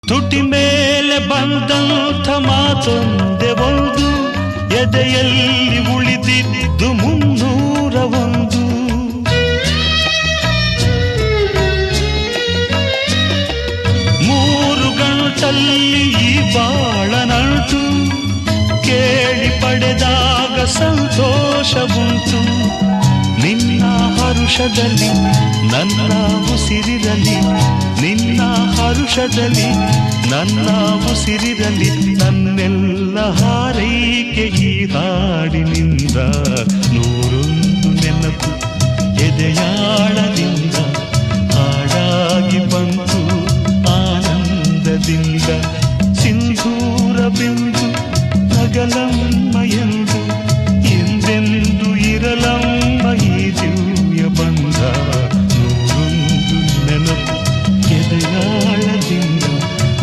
ತುಟಿ ಮೇಲೆ ಬಂದಂಥ ಮಾತೊಂದೆ ಒಂದು, ಎದೆಯಲ್ಲಿ ಉಳಿದಿದ್ದು 301. ಮೂರು ಗಂಟಲ್ಲಿ ಈ ಬಾಳನಂಟು, ಕೇಳಿ ಪಡೆದಾಗ ಸಂತೋಷವುಂಟು. ನಿನ್ನ ಹರುಷದಲ್ಲಿ ನನ್ನ ಉಸಿರಿರಲಿ, ನಿನ್ನ ಹರುಷದಲ್ಲಿ ನನ್ನ ಉಸಿರಿರಲಿ. ನನ್ನೆಲ್ಲ ಹಾರೈಕೆ ಈ ಹಾಡಿನಿಂದ, 101 ನೆನಪು ಎದೆಯಾಳದಿಂದ ಹಾಡಾಗಿ ಬಂತು ಆನಂದದಿಂದ. ಸಿಂಧೂರ ಬಿಂದು ನಗಲಂ